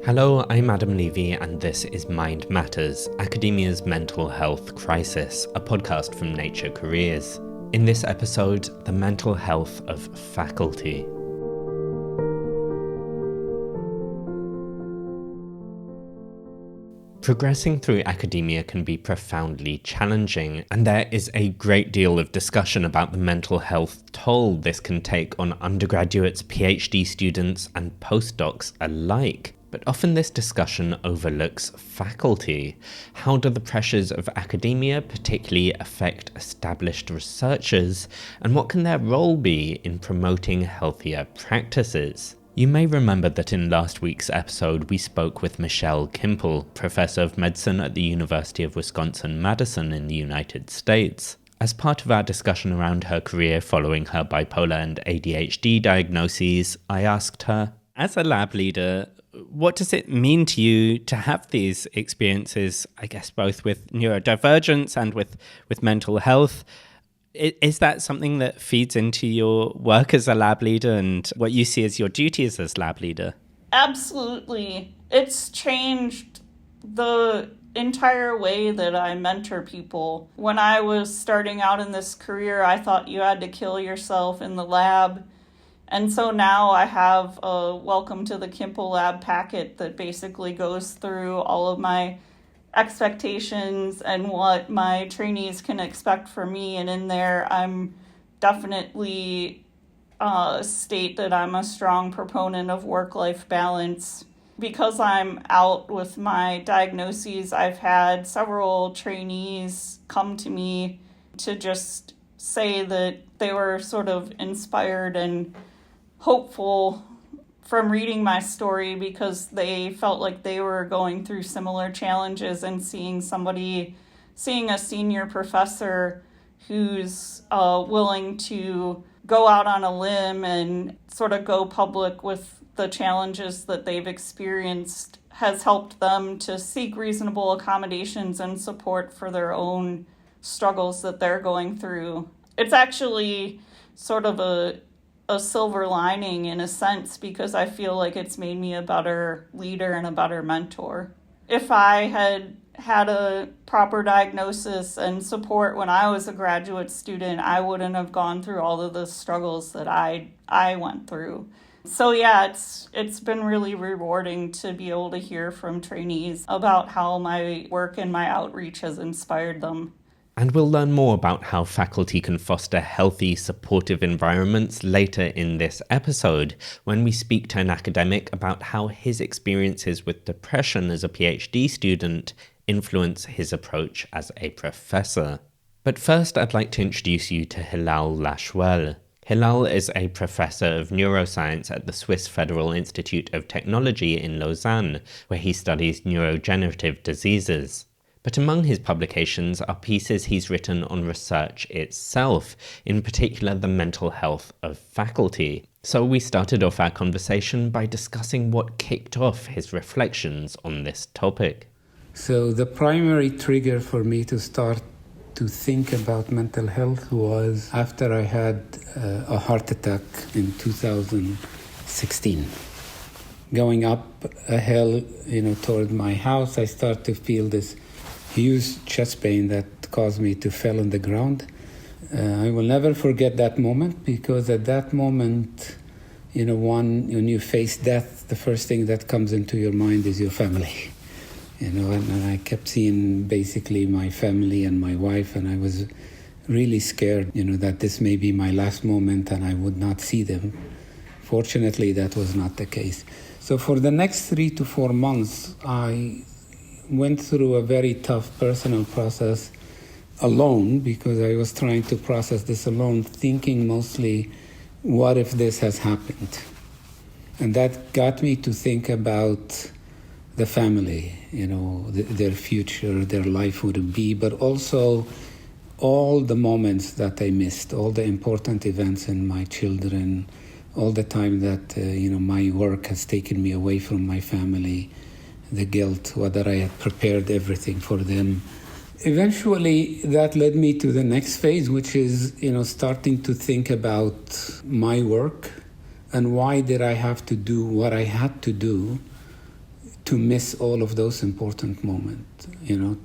Hello, I'm Adam Levy, and this is Mind Matters, Academia's Mental Health Crisis, a podcast from Nature Careers. In this episode, the mental health of faculty. Progressing through academia can be profoundly challenging, and there is a great deal of discussion about the mental health toll this can take on undergraduates, PhD students, and postdocs alike. But often this discussion overlooks faculty. How do the pressures of academia particularly affect established researchers, and what can their role be in promoting healthier practices? You may remember that in last week's episode we spoke with Michelle Kimple, Professor of Medicine at the University of Wisconsin-Madison in the United States. As part of our discussion around her career following her bipolar and ADHD diagnoses, I asked her, as a lab leader, what does it mean to you to have these experiences, I guess, both with neurodivergence and with mental health? Is that something that feeds into your work as a lab leader and what you see as your duties as lab leader? Absolutely. It's changed the entire way that I mentor people. When I was starting out in this career, I thought you had to kill yourself in the lab. And so now I have a Welcome to the Kimple Lab packet that basically goes through all of my expectations and what my trainees can expect from me. And in there, I'm definitely state that I'm a strong proponent of work-life balance. Because I'm out with my diagnoses, I've had several trainees come to me to just say that they were sort of inspired and hopeful from reading my story because they felt like they were going through similar challenges, and seeing a senior professor who's willing to go out on a limb and sort of go public with the challenges that they've experienced has helped them to seek reasonable accommodations and support for their own struggles that they're going through. It's actually sort of a silver lining in a sense, because I feel like it's made me a better leader and a better mentor. If I had had a proper diagnosis and support when I was a graduate student, I wouldn't have gone through all of the struggles that I went through. So yeah, it's been really rewarding to be able to hear from trainees about how my work and my outreach has inspired them. And we'll learn more about how faculty can foster healthy, supportive environments later in this episode, when we speak to an academic about how his experiences with depression as a PhD student influence his approach as a professor. But first, I'd like to introduce you to Hilal Lashuel. Hilal is a professor of neuroscience at the Swiss Federal Institute of Technology in Lausanne, where he studies neurogenerative diseases. But among his publications are pieces he's written on research itself, in particular the mental health of faculty. So we started off our conversation by discussing what kicked off his reflections on this topic. So the primary trigger for me to start to think about mental health was after I had a heart attack in 2016. Going up a hill, toward my house, I started to feel this huge chest pain that caused me to fall on the ground. I will never forget that moment, because at that moment, when you face death, the first thing that comes into your mind is your family. And I kept seeing basically my family and my wife, and I was really scared, that this may be my last moment and I would not see them. Fortunately, that was not the case. So for the next 3 to 4 months, I went through a very tough personal process alone, because I was trying to process this alone, thinking mostly, what if this has happened? And that got me to think about the family, their future, their life would be, but also all the moments that I missed, all the important events in my children, all the time that, my work has taken me away from my family, the guilt, whether I had prepared everything for them. Eventually, that led me to the next phase, which is, starting to think about my work and why did I have to do what I had to do to miss all of those important moments,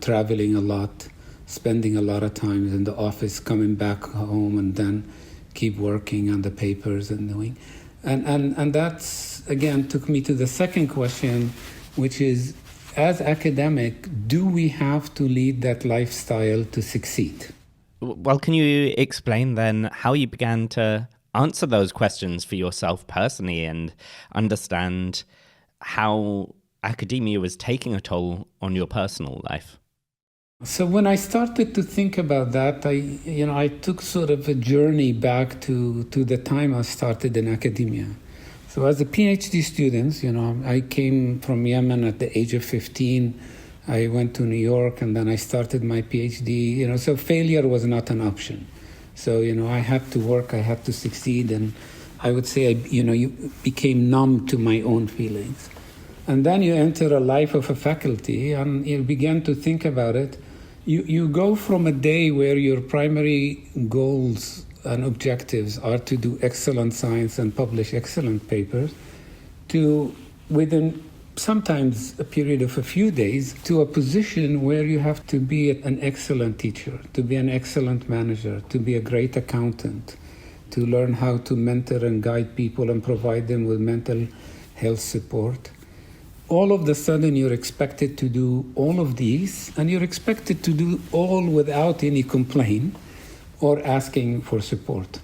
traveling a lot, spending a lot of time in the office, coming back home, and then keep working on the papers and doing. And that's, again, took me to the second question, which is, as academic, do we have to lead that lifestyle to succeed? Well, can you explain then how you began to answer those questions for yourself personally and understand how academia was taking a toll on your personal life? So when I started to think about that, I took sort of a journey back to the time I started in academia. So as a PhD student, I came from Yemen at the age of 15. I went to New York, and then I started my PhD. So failure was not an option. So, I had to work, I had to succeed, and I would say, you became numb to my own feelings. And then you enter a life of a faculty, and you begin to think about it. You go from a day where your primary goals and objectives are to do excellent science and publish excellent papers, to, within sometimes a period of a few days, to a position where you have to be an excellent teacher, to be an excellent manager, to be a great accountant, to learn how to mentor and guide people and provide them with mental health support. All of a sudden, you're expected to do all of these, and you're expected to do all without any complaint or asking for support.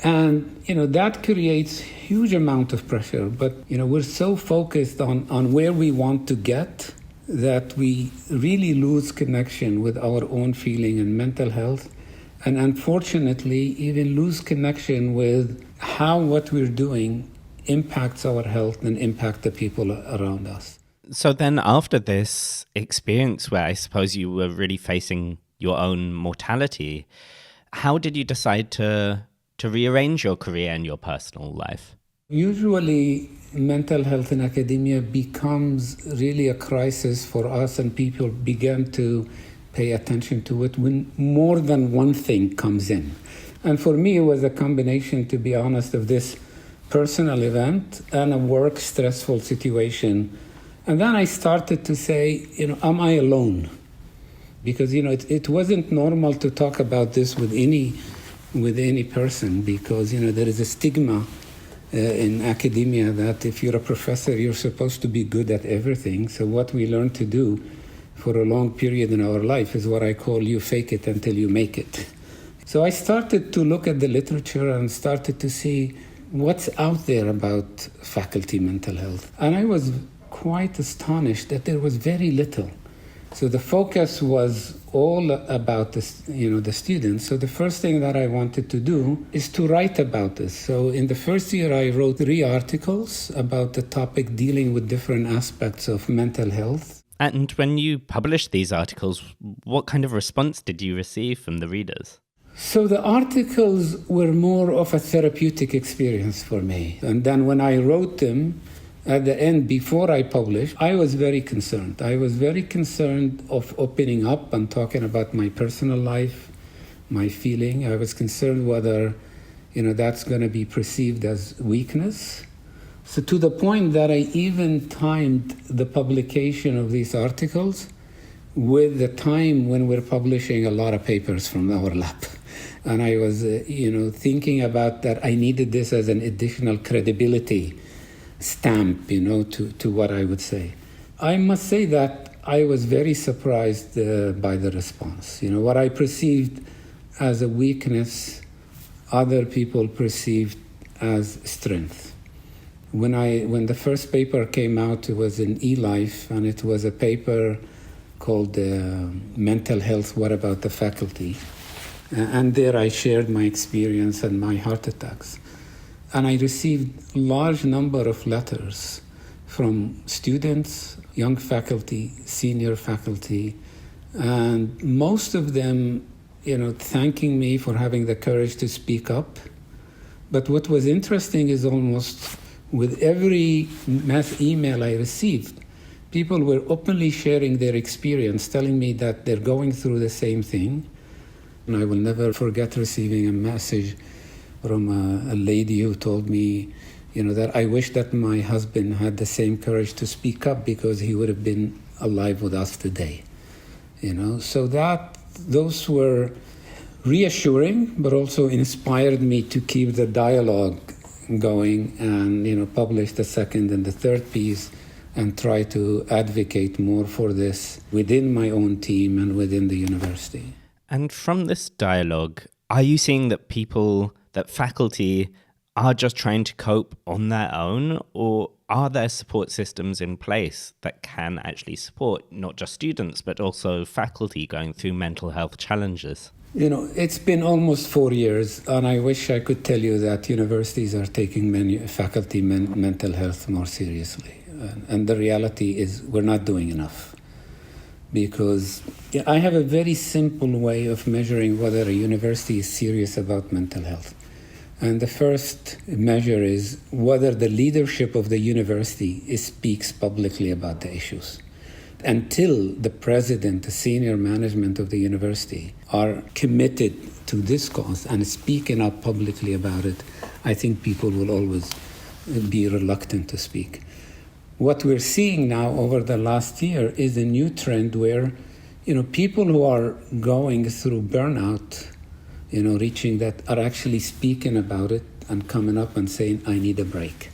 And, that creates huge amount of pressure. But, we're so focused on where we want to get that we really lose connection with our own feeling and mental health. And unfortunately, even lose connection with how what we're doing impacts our health and impact the people around us. So then after this experience where I suppose you were really facing your own mortality, how did you decide to rearrange your career and your personal life? Usually, mental health in academia becomes really a crisis for us, and people begin to pay attention to it when more than one thing comes in. And for me, it was a combination, to be honest, of this personal event and a work stressful situation. And then I started to say, am I alone? Because, it wasn't normal to talk about this with any person, because, there is a stigma in academia that if you're a professor, you're supposed to be good at everything. So what we learn to do for a long period in our life is what I call you fake it until you make it. So I started to look at the literature and started to see what's out there about faculty mental health. And I was quite astonished that there was very little. So the focus was all about the students. So the first thing that I wanted to do is to write about this. So in the first year, I wrote 3 articles about the topic dealing with different aspects of mental health. And when you published these articles, what kind of response did you receive from the readers? So the articles were more of a therapeutic experience for me. And then when I wrote them, at the end, before I published, I was very concerned. I was very concerned of opening up and talking about my personal life, my feeling. I was concerned whether, that's going to be perceived as weakness. So to the point that I even timed the publication of these articles with the time when we're publishing a lot of papers from our lab. And I was, thinking about that I needed this as an additional credibility stamp, to what I would say. I must say that I was very surprised by the response. What I perceived as a weakness, other people perceived as strength. When the first paper came out, it was in eLife, and it was a paper called Mental Health, What About the Faculty? And there I shared my experience and my heart attacks. And I received a large number of letters from students, young faculty, senior faculty, and most of them, thanking me for having the courage to speak up. But what was interesting is almost with every mass email I received, people were openly sharing their experience, telling me that they're going through the same thing. And I will never forget receiving a message from a lady who told me, that I wish that my husband had the same courage to speak up because he would have been alive with us today. So those were reassuring, but also inspired me to keep the dialogue going and, publish the second and the third piece and try to advocate more for this within my own team and within the university. And from this dialogue, are you seeing that faculty are just trying to cope on their own, or are there support systems in place that can actually support not just students, but also faculty going through mental health challenges? It's been almost 4 years, and I wish I could tell you that universities are taking faculty mental health more seriously. And the reality is we're not doing enough. Because I have a very simple way of measuring whether a university is serious about mental health. And the first measure is whether the leadership of the university speaks publicly about the issues. Until the president, the senior management of the university are committed to this cause and speaking up publicly about it, I think people will always be reluctant to speak. What we're seeing now over the last year is a new trend where, people who are going through burnout, reaching that, are actually speaking about it and coming up and saying, I need a break.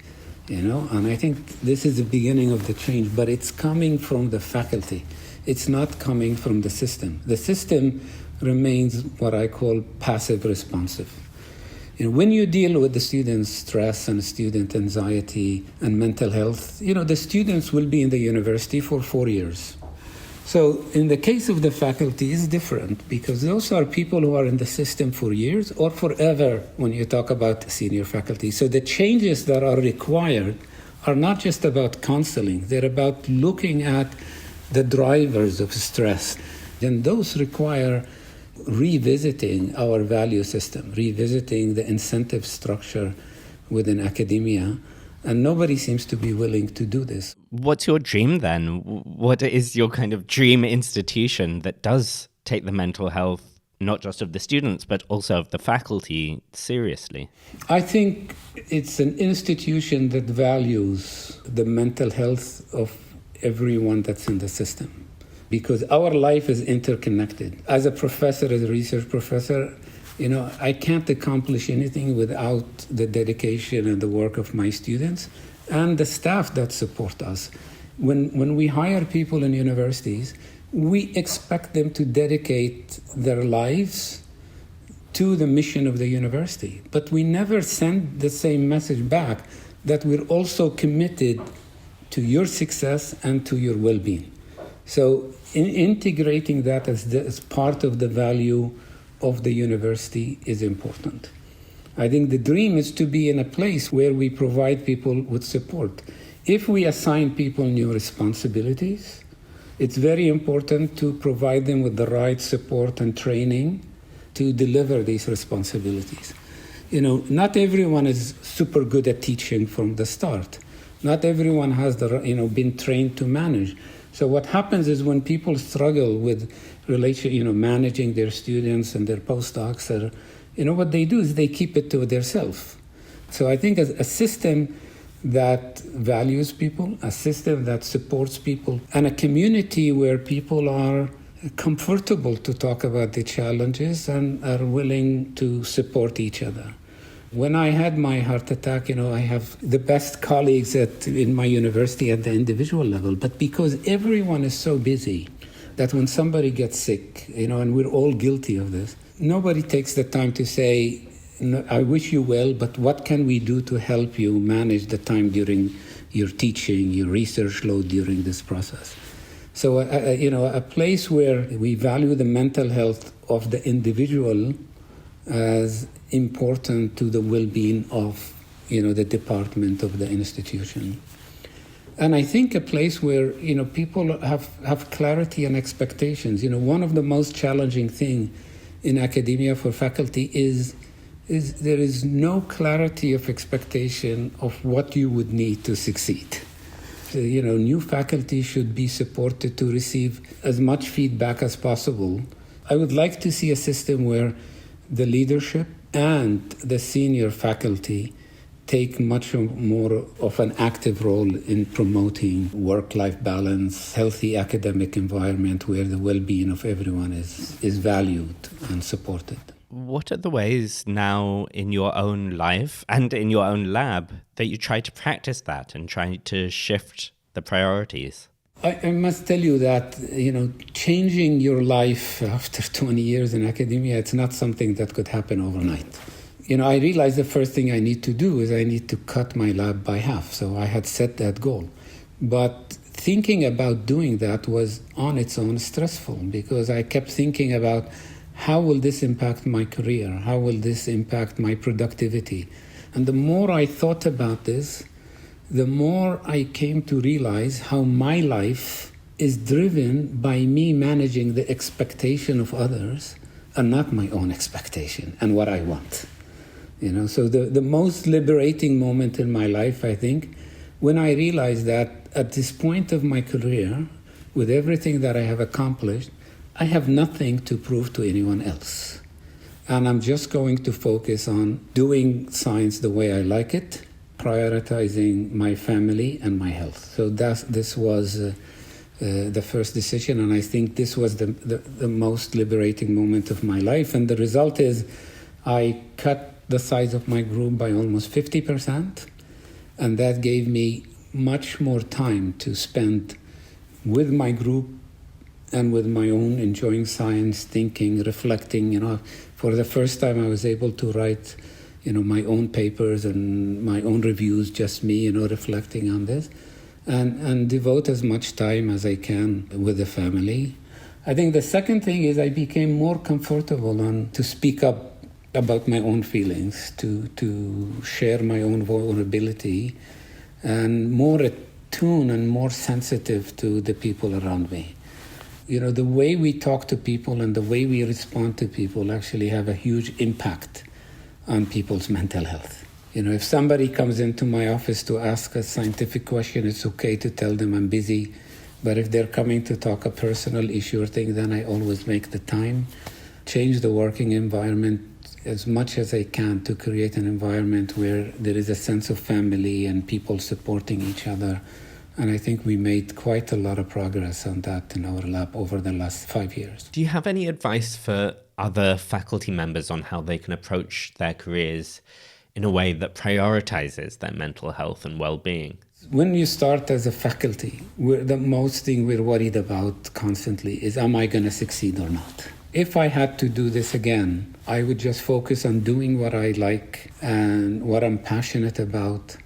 And I think this is the beginning of the change, but it's coming from the faculty. It's not coming from the system. The system remains what I call passive responsive. When you deal with the students' stress and student anxiety and mental health, the students will be in the university for 4 years. So in the case of the faculty, it's different because those are people who are in the system for years or forever when you talk about senior faculty. So the changes that are required are not just about counseling. They're about looking at the drivers of stress. And those require revisiting our value system, revisiting the incentive structure within academia. And nobody seems to be willing to do this. What's your dream then? What is your kind of dream institution that does take the mental health, not just of the students, but also of the faculty, seriously? I think it's an institution that values the mental health of everyone that's in the system. Because our life is interconnected. As a professor, as a research professor, I can't accomplish anything without the dedication and the work of my students and the staff that support us. When we hire people in universities, we expect them to dedicate their lives to the mission of the university. But we never send the same message back that we're also committed to your success and to your well-being. So integrating that as part of the value of the university is important. I think the dream is to be in a place where we provide people with support. If we assign people new responsibilities, it's very important to provide them with the right support and training to deliver these responsibilities. Not everyone is super good at teaching from the start. Not everyone has been trained to manage. So what happens is when people struggle with managing their students and their postdocs, what they do is they keep it to themselves. So I think as a system that values people, a system that supports people, and a community where people are comfortable to talk about the challenges and are willing to support each other. When I had my heart attack, I have the best colleagues in my university at the individual level, but because everyone is so busy that when somebody gets sick, and we're all guilty of this, nobody takes the time to say, I wish you well, but what can we do to help you manage the time during your teaching, your research load during this process? So, a place where we value the mental health of the individual as important to the well-being of, the department of the institution. And I think a place where, people have clarity and expectations. One of the most challenging things in academia for faculty is there is no clarity of expectation of what you would need to succeed. So, new faculty should be supported to receive as much feedback as possible. I would like to see a system where the leadership and the senior faculty take much more of an active role in promoting work-life balance, healthy academic environment where the well-being of everyone is valued and supported. What are the ways now in your own life and in your own lab that you try to practice that and try to shift the priorities? I must tell you that, changing your life after 20 years in academia, it's not something that could happen overnight. I realized the first thing I need to do is I need to cut my lab by half. So I had set that goal. But thinking about doing that was on its own stressful because I kept thinking about how will this impact my career? How will this impact my productivity? And the more I thought about this, the more I came to realize how my life is driven by me managing the expectation of others and not my own expectation and what I want. So the most liberating moment in my life, I think, when I realized that at this point of my career, with everything that I have accomplished, I have nothing to prove to anyone else. And I'm just going to focus on doing science the way I like it, prioritizing my family and my health. So this was the first decision, and I think this was the most liberating moment of my life. And the result is I cut the size of my group by almost 50%, and that gave me much more time to spend with my group and with my own enjoying science, thinking, reflecting. For the first time I was able to write my own papers and my own reviews, just me, reflecting on this, and devote as much time as I can with the family. I think the second thing is I became more comfortable to speak up about my own feelings, to share my own vulnerability, and more attuned and more sensitive to the people around me. The way we talk to people and the way we respond to people actually have a huge impact on people's mental health. If somebody comes into my office to ask a scientific question, it's okay to tell them I'm busy. But if they're coming to talk a personal issue or thing, then I always make the time, change the working environment as much as I can to create an environment where there is a sense of family and people supporting each other. And I think we made quite a lot of progress on that in our lab over the last 5 years. Do you have any advice for other faculty members on how they can approach their careers in a way that prioritizes their mental health and well-being? When you start as a faculty, the most thing we're worried about constantly is, am I going to succeed or not? If I had to do this again, I would just focus on doing what I like and what I'm passionate about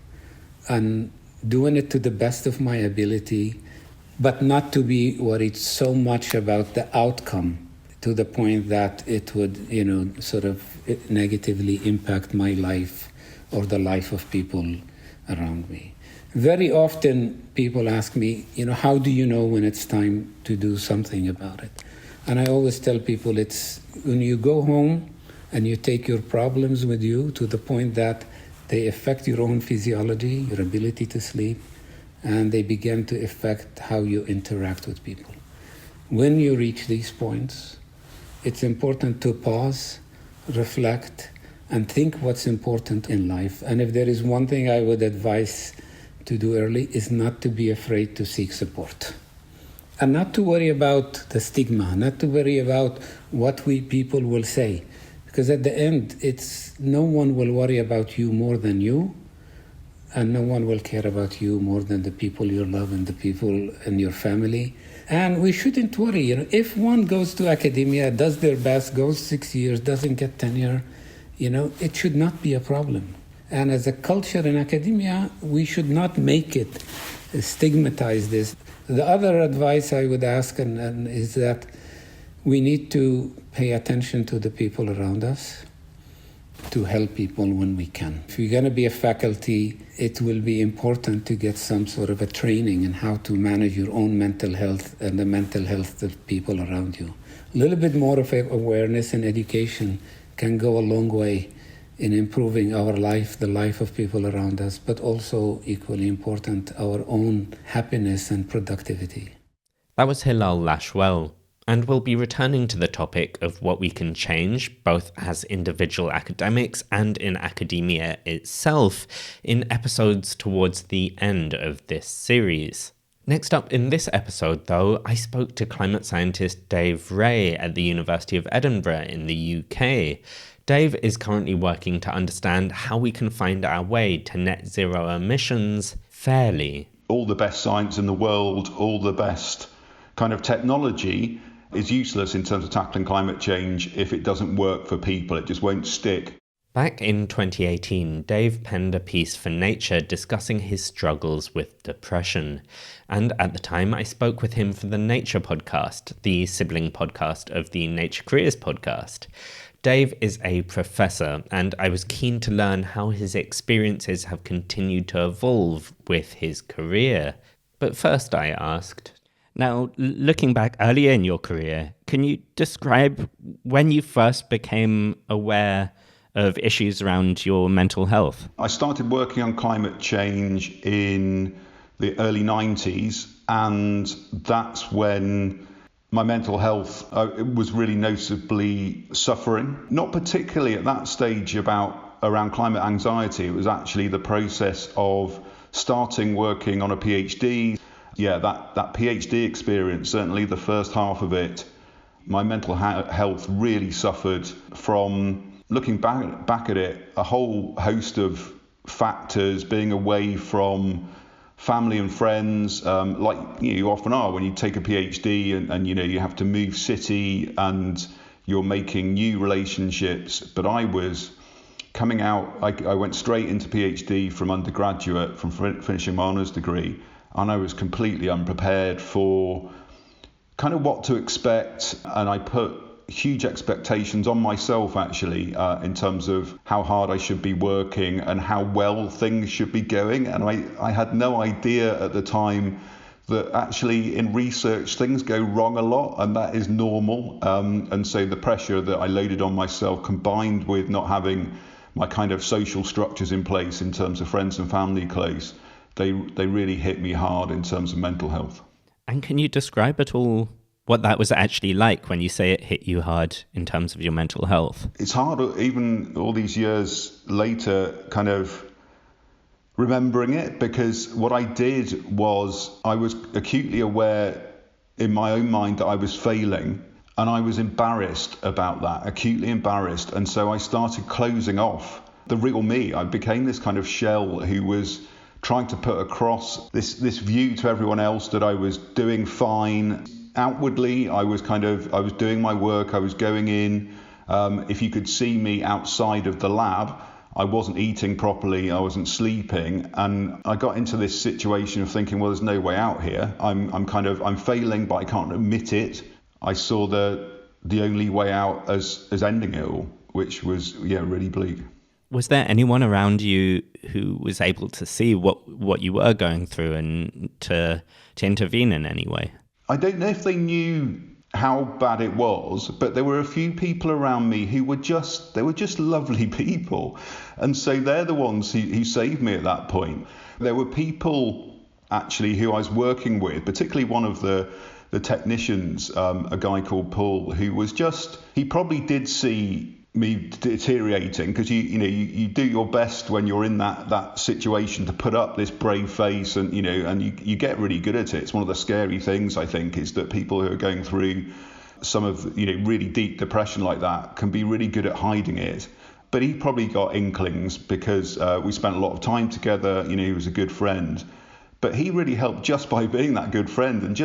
and doing it to the best of my ability, but not to be worried so much about the outcome to the point that it would, sort of negatively impact my life or the life of people around me. Very often people ask me, how do you know when it's time to do something about it? And I always tell people it's when you go home and you take your problems with you to the point that they affect your own physiology, your ability to sleep, and they begin to affect how you interact with people. When you reach these points, it's important to pause, reflect, and think what's important in life. And if there is one thing I would advise to do early is not to be afraid to seek support. And not to worry about the stigma, not to worry about what people will say. Because at the end, no one will worry about you more than you, and no one will care about you more than the people you love and the people in your family. And we shouldn't worry. If one goes to academia, does their best, goes 6 years, doesn't get tenure, it should not be a problem. And as a culture in academia, we should not make it stigmatize this. The other advice I would ask is that we need to pay attention to the people around us, to help people when we can. If you're going to be a faculty, it will be important to get some sort of a training in how to manage your own mental health and the mental health of people around you. A little bit more of awareness and education can go a long way in improving our life, the life of people around us, but also equally important, our own happiness and productivity. That was Hilal Lashuel, And we'll be returning to the topic of what we can change, both as individual academics and in academia itself, in episodes towards the end of this series. Next up in this episode, though, I spoke to climate scientist Dave Reay at the University of Edinburgh in the UK. Dave is currently working to understand how we can find our way to net zero emissions fairly. All the best science in the world, all the best kind of technology is useless in terms of tackling climate change if it doesn't work for people. It just won't stick. Back in 2018, Dave penned a piece for Nature discussing his struggles with depression. And at the time, I spoke with him for the Nature podcast, the sibling podcast of the Nature Careers podcast. Dave is a professor, and I was keen to learn how his experiences have continued to evolve with his career. But first I asked, now, looking back earlier in your career, can you describe when you first became aware of issues around your mental health? I started working on climate change in the early 90s, and that's when my mental health was really noticeably suffering. Not particularly at that stage around climate anxiety. It was actually the process of starting working on a PhD. Yeah, that PhD experience, certainly the first half of it, my mental health really suffered from, looking back at it, a whole host of factors, being away from family and friends, like you often are when you take a PhD and you have to move city and you're making new relationships. But I was coming out, I went straight into PhD from undergraduate, from finishing my honours degree, and I was completely unprepared for kind of what to expect, and I put huge expectations on myself actually in terms of how hard I should be working and how well things should be going, and I had no idea at the time that actually in research things go wrong a lot, and that is normal, and so the pressure that I loaded on myself, combined with not having my kind of social structures in place in terms of friends and family close, they really hit me hard in terms of mental health. And can you describe at all what that was actually like when you say it hit you hard in terms of your mental health? It's hard, even all these years later, kind of remembering it, because what I did was I was acutely aware in my own mind that I was failing, and I was embarrassed about that, acutely embarrassed. And so I started closing off the real me. I became this kind of shell who was trying to put across this view to everyone else that I was doing fine. Outwardly, I was doing my work, I was going in. If you could see me outside of the lab, I wasn't eating properly, I wasn't sleeping, and I got into this situation of thinking, well, there's no way out here. I'm failing, but I can't admit it. I saw the only way out as ending it all, which was really bleak. Was there anyone around you who was able to see what you were going through and to intervene in any way? I don't know if they knew how bad it was, but there were a few people around me who were just lovely people. And so they're the ones who saved me at that point. There were people actually who I was working with, particularly one of the technicians, a guy called Paul, who was he probably did see me deteriorating, because you do your best when you're in that situation to put up this brave face, and you get really good at it. It's one of the scary things, I think, is that people who are going through some of really deep depression like that can be really good at hiding it. But he probably got inklings because we spent a lot of time together. He was a good friend, but he really helped just by being that good friend. And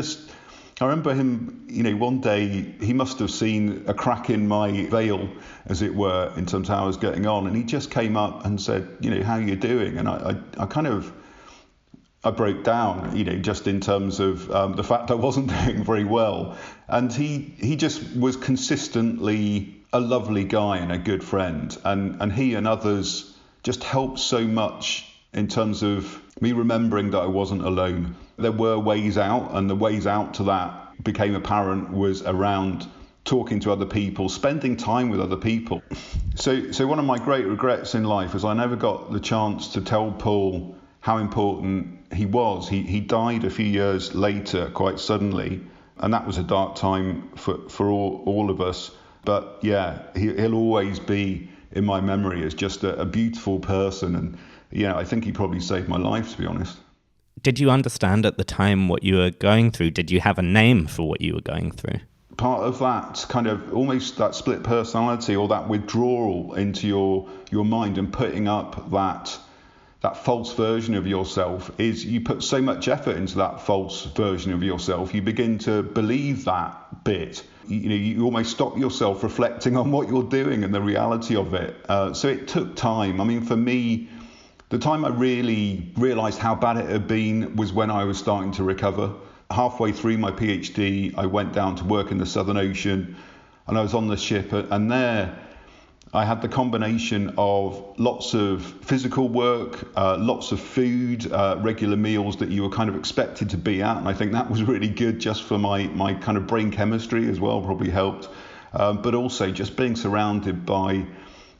I remember him, one day he must have seen a crack in my veil, as it were, in terms of how I was getting on. And he just came up and said, how are you doing? And I broke down, just in terms of the fact I wasn't doing very well. And he just was consistently a lovely guy and a good friend. And he and others just helped so much in terms of me remembering that I wasn't alone. There were ways out, and the ways out to that became apparent was around talking to other people, spending time with other people. So one of my great regrets in life is I never got the chance to tell Paul how important he was. He died a few years later, quite suddenly, And that was a dark time for all of us. But yeah, he'll always be in my memory as just a beautiful person. And, I think he probably saved my life, to be honest. Did you understand at the time what you were going through? Did you have a name for what you were going through? Part of that kind of almost that split personality or that withdrawal into your mind and putting up that false version of yourself is you put so much effort into that false version of yourself, you begin to believe that bit. You almost stop yourself reflecting on what you're doing and the reality of it. So it took time. I mean, for me, the time I really realised how bad it had been was when I was starting to recover. Halfway through my PhD, I went down to work in the Southern Ocean, and I was on the ship, and there I had the combination of lots of physical work, lots of food, regular meals that you were kind of expected to be at, and I think that was really good just for my kind of brain chemistry as well, probably helped, but also just being surrounded by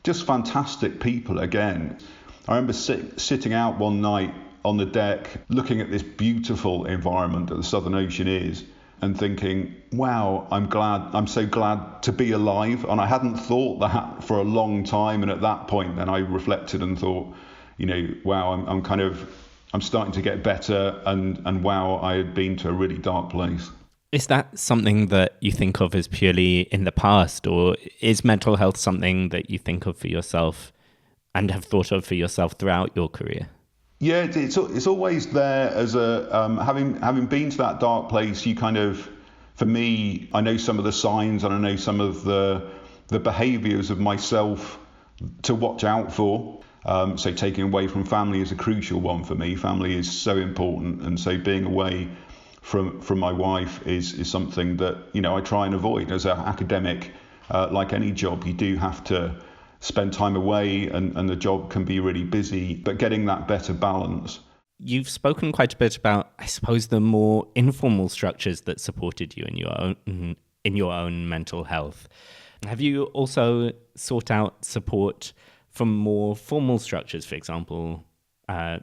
just fantastic people again. I remember sitting out one night on the deck, looking at this beautiful environment that the Southern Ocean is, and thinking, wow, I'm so glad to be alive. And I hadn't thought that for a long time. And at that point, then I reflected and thought, wow, I'm starting to get better. And wow, I had been to a really dark place. Is that something that you think of as purely in the past, or is mental health something that you think of for yourself and have thought of for yourself throughout your career? Yeah, it's always there as a having been to that dark place. You kind of, for me, I know some of the signs and I know some of the behaviours of myself to watch out for. So taking away from family is a crucial one for me. Family is so important, and so being away from my wife is something that I try and avoid. As an academic, like any job, you do have to spend time away, and the job can be really busy, but getting that better balance. You've spoken quite a bit about, I suppose, the more informal structures that supported you in your own mental health. Have you also sought out support from more formal structures, for example,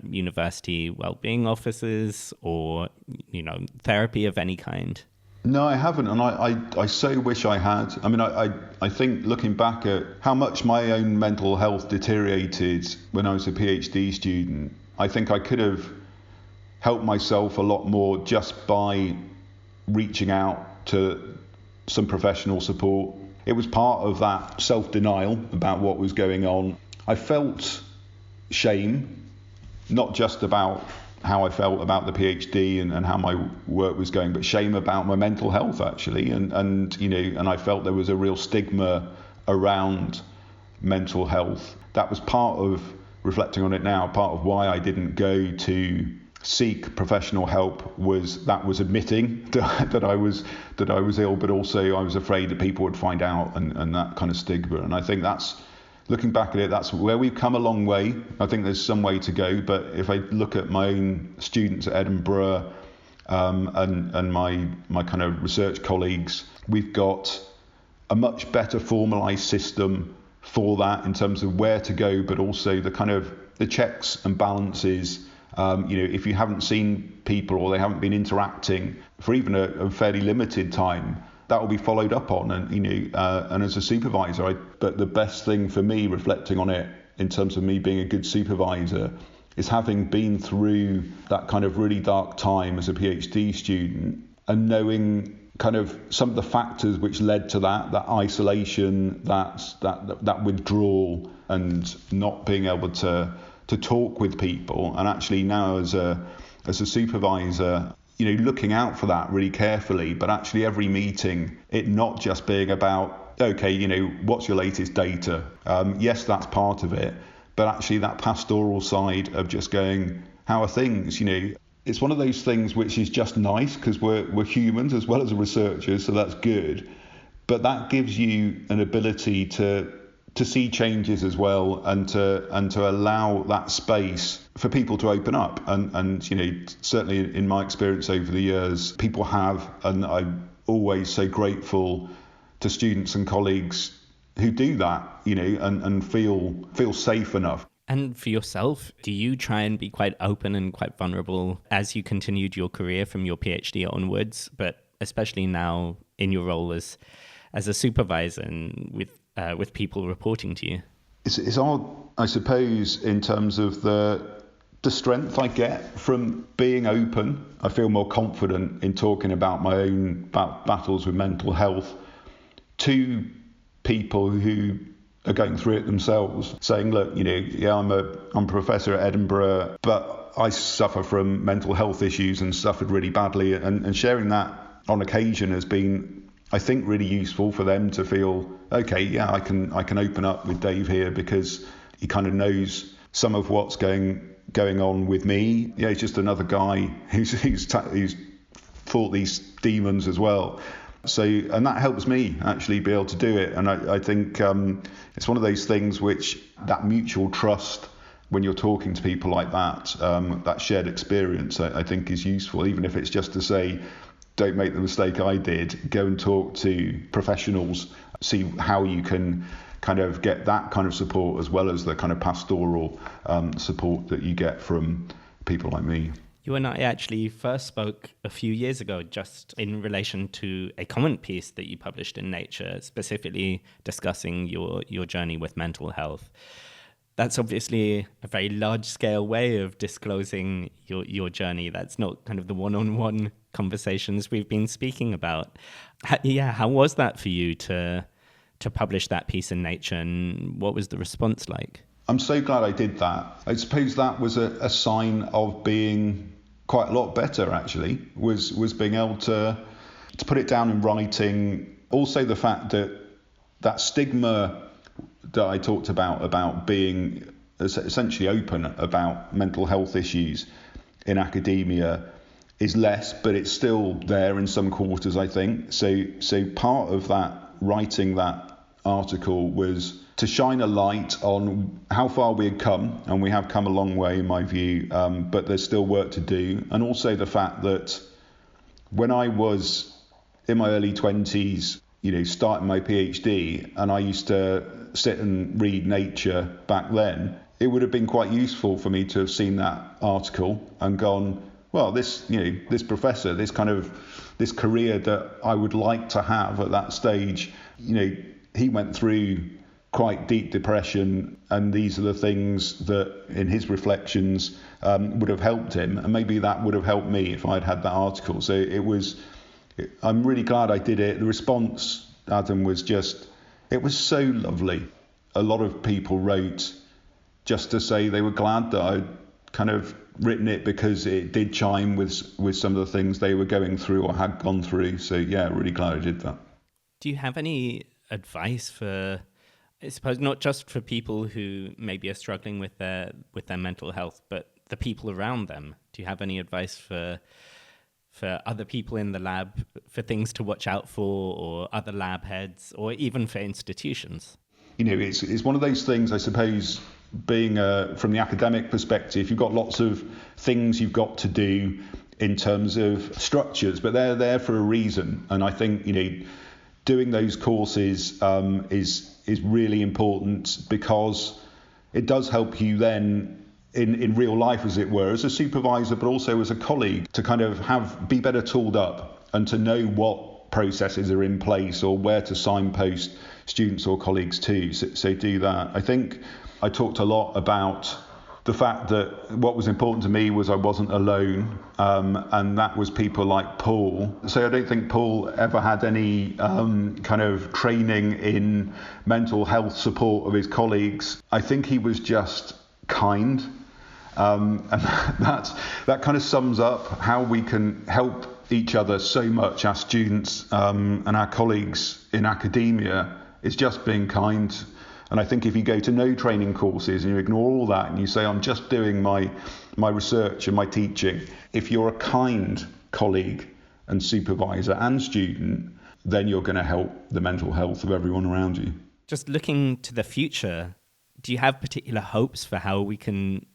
university wellbeing officers or, therapy of any kind? No, I haven't, and I so wish I had. I mean, I think looking back at how much my own mental health deteriorated when I was a PhD student, I think I could have helped myself a lot more just by reaching out to some professional support. It was part of that self-denial about what was going on. I felt shame, not just about how I felt about the PhD and how my work was going, but shame about my mental health actually, and I felt there was a real stigma around mental health. That was part of, reflecting on it now, part of why I didn't go to seek professional help was admitting that I was ill, but also I was afraid that people would find out, and that kind of stigma. And I think that's, looking back at it, that's where we've come a long way. I think there's some way to go, but if I look at my own students at Edinburgh and my kind of research colleagues, we've got a much better formalised system for that in terms of where to go, but also the kind of the checks and balances. If you haven't seen people or they haven't been interacting for even a fairly limited time, that will be followed up on, and as a supervisor, but the best thing for me, reflecting on it in terms of me being a good supervisor, is having been through that kind of really dark time as a PhD student and knowing kind of some of the factors which led to that isolation, that withdrawal, and not being able to talk with people. And actually now as a supervisor, looking out for that really carefully, but actually every meeting, it not just being about, okay, what's your latest data? Yes, that's part of it, but actually that pastoral side of just going, how are things? It's one of those things which is just nice because we're humans as well as researchers, so that's good. But that gives you an ability to see changes as well, and to allow that space for people to open up, and certainly in my experience over the years, people have, and I'm always so grateful to students and colleagues who do that, and feel safe enough. And for yourself, do you try and be quite open and quite vulnerable as you continued your career from your PhD onwards, but especially now in your role as a supervisor and with people reporting to you? It's odd, I suppose, in terms of the strength I get from being open. I feel more confident in talking about my own battles with mental health to people who are going through it themselves, saying, look, I'm a professor at Edinburgh, but I suffer from mental health issues and suffered really badly, and sharing that on occasion has been, I think, really useful for them to feel, okay, yeah, I can open up with Dave here because he kind of knows some of what's going on with me. Yeah, he's just another guy who's fought these demons as well. So, and that helps me actually be able to do it. And I think it's one of those things which that mutual trust when you're talking to people like that, that shared experience, I think is useful, even if it's just to say, don't make the mistake I did, go and talk to professionals, see how you can kind of get that kind of support as well as the kind of pastoral support that you get from people like me. You and I actually first spoke a few years ago just in relation to a comment piece that you published in Nature, specifically discussing your journey with mental health. That's obviously a very large-scale way of disclosing your journey. That's not kind of the one-on-one conversations we've been speaking about. How was that for you to publish that piece in Nature, and what was the response like? I'm so glad I did that. I suppose that was a sign of being quite a lot better, actually, was being able to put it down in writing. Also the fact that stigma that I talked about being essentially open about mental health issues in academia is less, but it's still there in some quarters, I think. So part of that, writing that article, was to shine a light on how far we had come, and we have come a long way in my view, but there's still work to do. And also the fact that when I was in my early 20s, starting my PhD, and I used to sit and read Nature back then, it would have been quite useful for me to have seen that article and gone, well, this professor, this career that I would like to have at that stage, he went through quite deep depression, and these are the things that in his reflections would have helped him, and maybe that would have helped me if I'd had that article. So I'm really glad I did it. The response, Adam, was it was so lovely. A lot of people wrote just to say they were glad that I'd kind of written it because it did chime with some of the things they were going through or had gone through. So yeah, really glad I did that. Do you have any advice for, I suppose, not just for people who maybe are struggling with their mental health, but the people around them? Do you have any advice for other people in the lab, for things to watch out for, or other lab heads, or even for institutions? It's one of those things, I suppose, being from the academic perspective, you've got lots of things you've got to do in terms of structures, but they're there for a reason. And I think, doing those courses is really important, because it does help you then in real life, as it were, as a supervisor, but also as a colleague, to kind of be better tooled up and to know what processes are in place or where to signpost students or colleagues to. So do that. I think I talked a lot about the fact that what was important to me was I wasn't alone, and that was people like Paul. So I don't think Paul ever had any kind of training in mental health support of his colleagues. I think he was just kind, and that kind of sums up how we can help each other so much, our students and our colleagues in academia, is just being kind. And I think if you go to no training courses and you ignore all that and you say, I'm just doing my research and my teaching, if you're a kind colleague and supervisor and student, then you're going to help the mental health of everyone around you. Just looking to the future, do you have particular hopes for how we can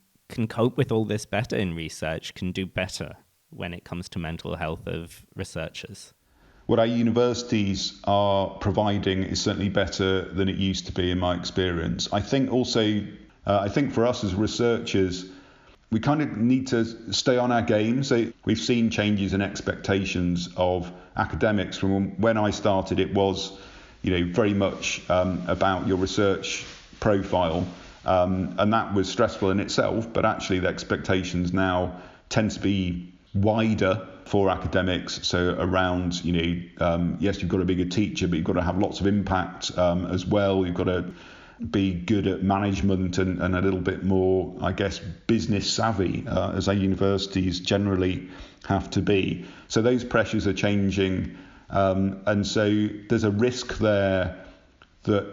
cope with all this better in research, can do better when it comes to mental health of researchers? What our universities are providing is certainly better than it used to be, in my experience. I think also, for us as researchers, we kind of need to stay on our game. So we've seen changes in expectations of academics. From when I started, it was, very much about your research profile, and that was stressful in itself. But actually, the expectations now tend to be wider for academics. So around, yes, you've got to be a good teacher, but you've got to have lots of impact as well. You've got to be good at management and a little bit more, I guess, business savvy, as our universities generally have to be. So those pressures are changing. And so there's a risk there that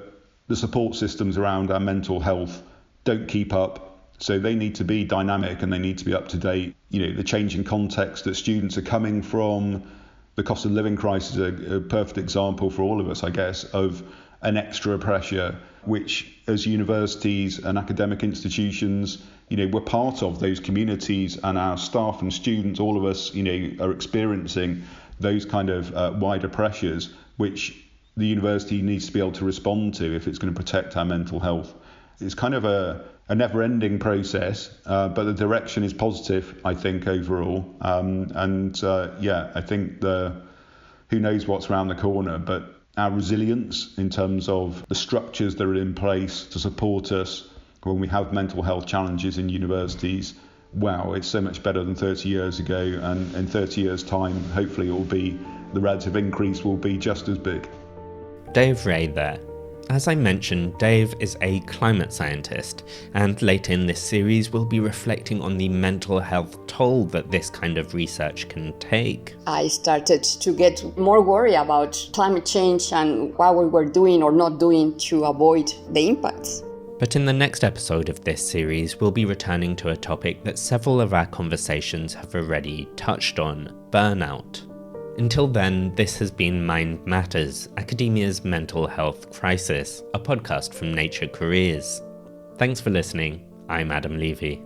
the support systems around our mental health don't keep up. So they need to be dynamic and they need to be up to date. The changing context that students are coming from, the cost of living crisis, a perfect example for all of us, I guess, of an extra pressure, which as universities and academic institutions, we're part of those communities, and our staff and students, all of us, are experiencing those kind of wider pressures, which the university needs to be able to respond to if it's going to protect our mental health. It's kind of a never-ending process, but the direction is positive, I think, overall. I think who knows what's around the corner, but our resilience in terms of the structures that are in place to support us when we have mental health challenges in universities, wow, it's so much better than 30 years ago. And in 30 years' time, hopefully the relative increase will be just as big. Dave Reay there. As I mentioned, Dave is a climate scientist, and later in this series we'll be reflecting on the mental health toll that this kind of research can take. I started to get more worried about climate change and what we were doing or not doing to avoid the impacts. But in the next episode of this series, we'll be returning to a topic that several of our conversations have already touched on: burnout. Until then, this has been Mind Matters, Academia's Mental Health Crisis, a podcast from Nature Careers. Thanks for listening. I'm Adam Levy.